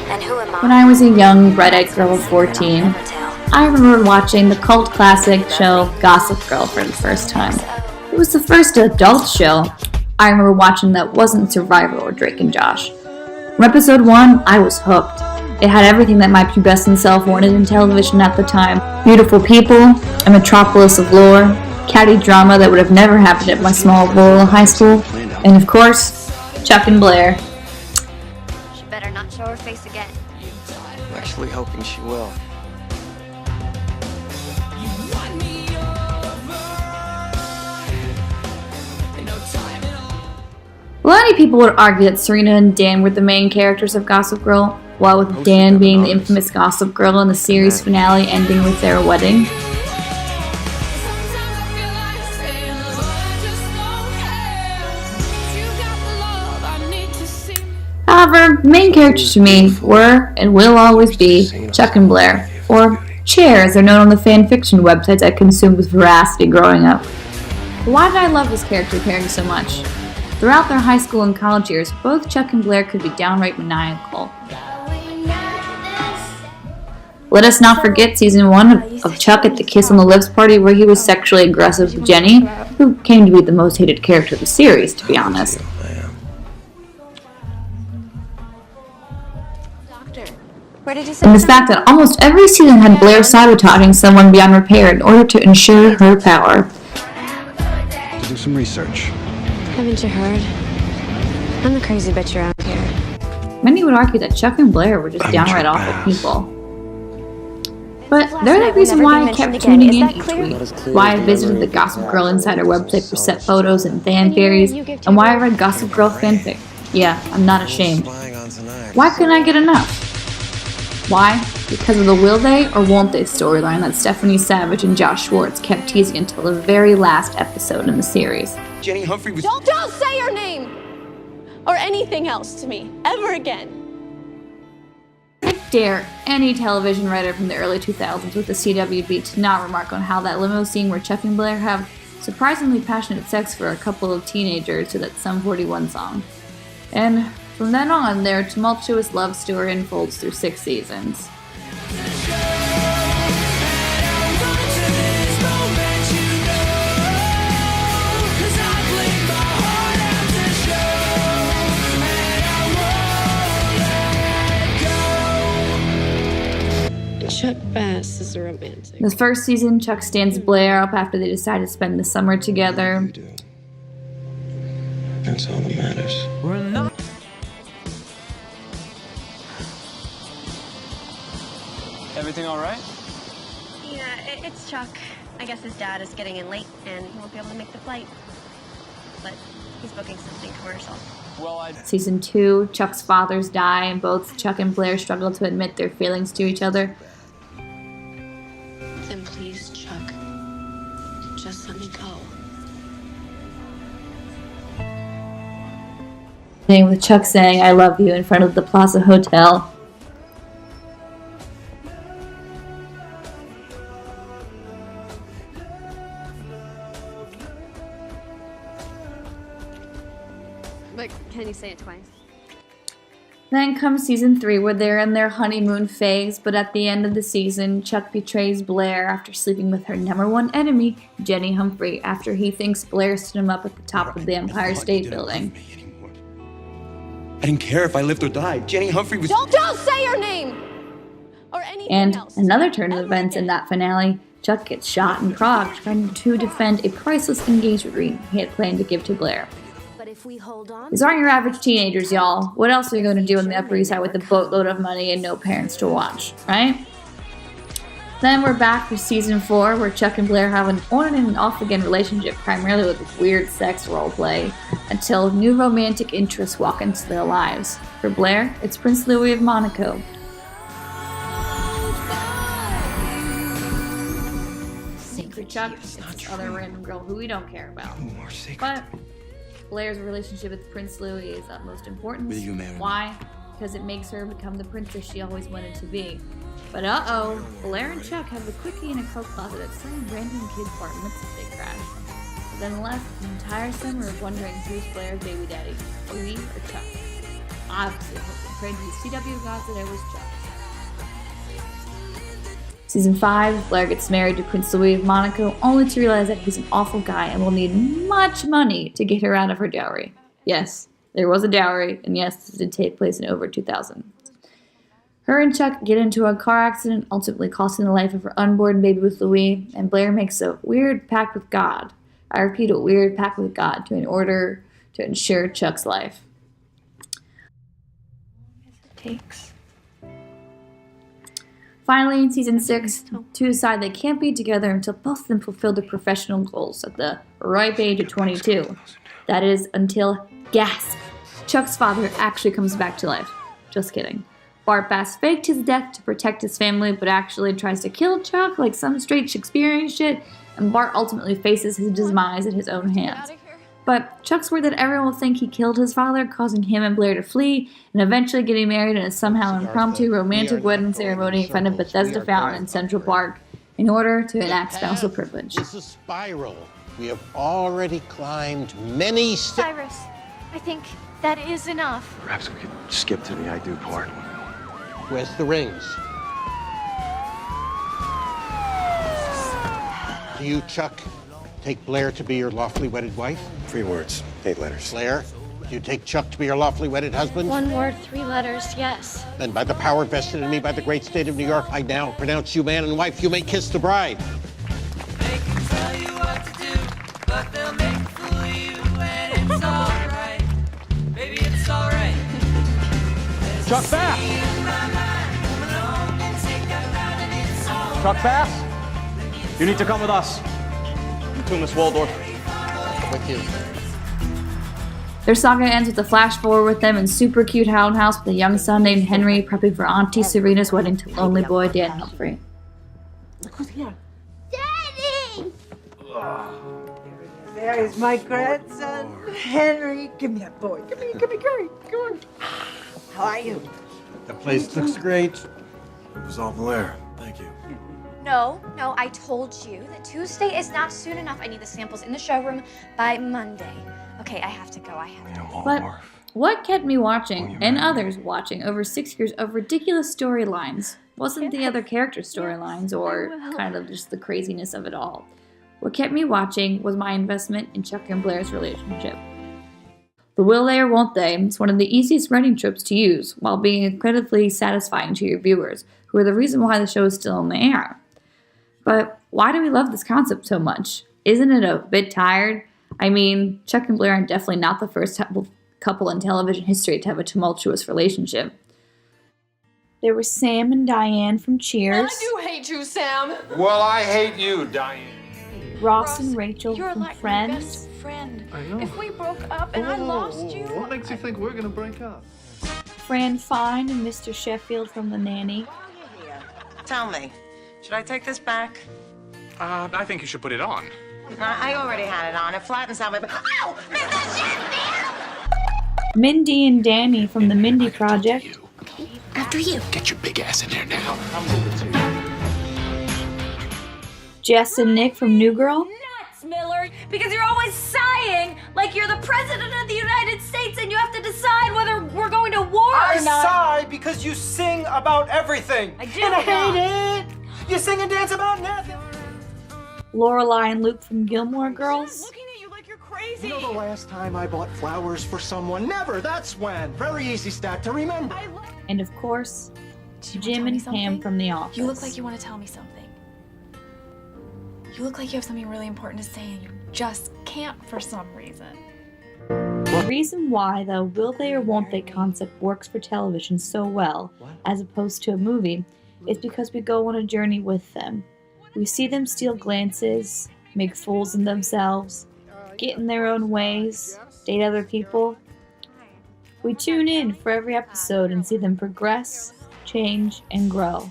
When I was a young, red-eyed girl of 14, I remember watching the cult classic show Gossip Girl for the first time. It was the first adult show I remember watching that wasn't Survivor or Drake and Josh. From episode 1, I was hooked. It had everything that my pubescent self wanted in television at the time. Beautiful people, a metropolis of lore, catty drama that would have never happened at my small rural high school, and of course, Chuck and Blair. She better not show her face again. I'm actually hoping she will. A lot of people would argue that Serena and Dan were the main characters of Gossip Girl, while with Dan being the infamous Gossip Girl in the series finale ending with their wedding. However, main characters to me were, and will always be, Chuck and Blair, or Chair as they're known on the fanfiction websites I consumed with voracity growing up. Why did I love this character pairing so much? Throughout their high school and college years, both Chuck and Blair could be downright maniacal. Let us not forget season 1 of Chuck at the Kiss on the Lips party where he was sexually aggressive to Jenny, who came to be the most hated character of the series, to be honest. And the fact that almost every season had Blair sabotaging someone beyond repair in order to ensure her power. To do some research. Haven't you heard? I'm the crazy bitch around here. Many would argue that Chuck and Blair were just downright awful people. But they're the reason why I kept tuning in each week, why I visited the Gossip Girl Insider website for set photos and fan theories, and why I read Gossip Girl fanfic. Yeah, I'm not ashamed. Why couldn't I get enough? Why? Because of the will they or won't they storyline that Stephanie Savage and Josh Schwartz kept teasing until the very last episode in the series. Jenny Humphrey was... Don't say her name! Or anything else to me, ever again. I dare any television writer from the early 2000s with the CWB to not remark on how that limo scene where Chuck and Blair have surprisingly passionate sex for a couple of teenagers to that Sum 41 song. And from then on, their tumultuous love story unfolds through 6 seasons. Chuck Bass is a romantic. The first season, Chuck stands Blair up after they decide to spend the summer together. That's all that matters. Everything all right? Yeah, it's Chuck. I guess his dad is getting in late, and he won't be able to make the flight. But he's booking something commercial. Season 2, Chuck's fathers die, and both Chuck and Blair struggle to admit their feelings to each other. Then please, Chuck, just let me go. With Chuck saying, "I love you" in front of the Plaza Hotel. But can you say it twice? Then comes season 3 where they're in their honeymoon phase, but at the end of the season, Chuck betrays Blair after sleeping with her number one enemy, Jenny Humphrey, after he thinks Blair stood him up at the top of the Empire State Building. I didn't care if I lived or died. Jenny Humphrey was... Don't say her name! Or anything And else. another turn of events in that finale, Chuck gets shot in Prague trying to defend a priceless engagement ring he had planned to give to Blair. These aren't your average teenagers, y'all. What else are you going to do in the Upper East Side with a boatload of money and no parents to watch, right? Then we're back for season 4, where Chuck and Blair have an on and off again relationship, primarily with weird sex roleplay, until new romantic interests walk into their lives. For Blair, it's Prince Louis of Monaco. For Chuck, it's this other random girl who we don't care about. But Blair's relationship with Prince Louis is of most importance. Will you marry me? Why? Because it makes her become the princess she always wanted to be. But uh-oh, Blair and Chuck have the quickie in a coat closet at some random kid's bar mitzvah they crashed. But then left an entire summer of wondering who's Blair's baby daddy, Louis or Chuck. obviously prayed to the CW gods that it was Chuck. Season 5, Blair gets married to Prince Louis of Monaco, only to realize that he's an awful guy and will need much money to get her out of her dowry. Yes, there was a dowry, and yes, this did take place in over 2000. Her and Chuck get into a car accident, ultimately costing the life of her unborn baby with Louis, and Blair makes a weird pact with God. I repeat, a weird pact with God in order to ensure Chuck's life. Takes. Finally, in season 6, two decide they can't be together until both of them fulfill their professional goals at the ripe age of 22. That is, until, gasp, Chuck's father actually comes back to life. Just kidding. Bart Bass faked his death to protect his family, but actually tries to kill Chuck like some straight Shakespearean shit, and Bart ultimately faces his demise at his own hands. But Chuck's worried that everyone will think he killed his father, causing him and Blair to flee, and eventually getting married in a somehow impromptu romantic wedding ceremony in front of Bethesda Fountain in Central Park in order to enact spousal privilege. It's a spiral. We have already climbed many steps. Cyrus, I think that is enough. Perhaps we could skip to the I do part. Where's the rings? Do you, Chuck, take Blair to be your lawfully wedded wife? 3 words, 8 letters. Blair, do you take Chuck to be your lawfully wedded husband? 1 word, 3 letters, yes. Then by the power vested in me by the great state of New York, I now pronounce you man and wife. You may kiss the bride. They can tell you what to do, but they'll make a fool of you, and it's alright. Baby, it's alright. Chuck Bass! Chuck Bass? You need to come with us. To Miss Waldorf. With you. Their saga ends with a flash forward with them in super cute Howland House with a young son named Henry prepping for Auntie Serena's wedding to lonely boy Dan Humphrey. Daddy! There is my grandson, Henry. Give me that boy. Give me, Gary. Come on. How are you? The place looks great. It was all Blair. Thank you. No, I told you that Tuesday is not soon enough. I need the samples in the showroom by Monday. Okay, I have to go. But what kept me watching, and others watching, over 6 years of ridiculous storylines wasn't the other character storylines or kind of just the craziness of it all. What kept me watching was my investment in Chuck and Blair's relationship. The will they or won't they is one of the easiest writing tropes to use while being incredibly satisfying to your viewers, who are the reason why the show is still on the air. But why do we love this concept so much? Isn't it a bit tired? I mean, Chuck and Blair are definitely not the first couple in television history to have a tumultuous relationship. There was Sam and Diane from Cheers. I do hate you, Sam. Well, I hate you, Diane. Ross and Rachel You're from like Friends. my best friend. I know. If we broke up and I lost you, What makes you think we're gonna break up? Fran Fine and Mr. Sheffield from The Nanny. Tell me, should I take this back? I think you should put it on. I already had it on. It flattens out my back. Ow! Mr. Sheffield! Mindy and Danny from The Mindy Project. After you. Get your big ass in there now. Jess and Nick from New Girl. nuts, Miller, because you're always sighing like you're the president of the United States and you have to decide whether we're going to war or not. I sigh because you sing about everything. I do. And I hate it. You sing and dance about nothing. Lorelai and Luke from Gilmore Girls. Looking at you like you're crazy. You know the last time I bought flowers for someone? Never. That's when. Very easy stat to remember. And of course, Jim and Pam from The Office. You look like you want to tell me something. You look like you have something really important to say and you just can't for some reason. The reason why the will they or won't they concept works for television so well, as opposed to a movie, is because we go on a journey with them. We see them steal glances, make fools of themselves, get in their own ways, date other people. We tune in for every episode and see them progress, change, and grow.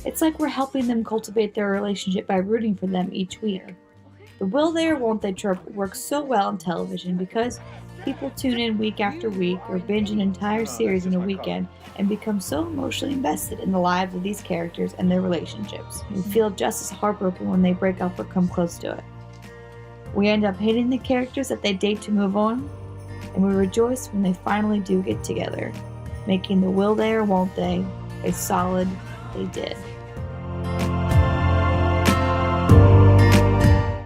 It's like we're helping them cultivate their relationship by rooting for them each week. The will they or won't they trope works so well on television because people tune in week after week or binge an entire series in a weekend and become so emotionally invested in the lives of these characters and their relationships. We feel just as heartbroken when they break up or come close to it. We end up hating the characters that they date to move on, and we rejoice when they finally do get together, making the will they or won't they a solid they did.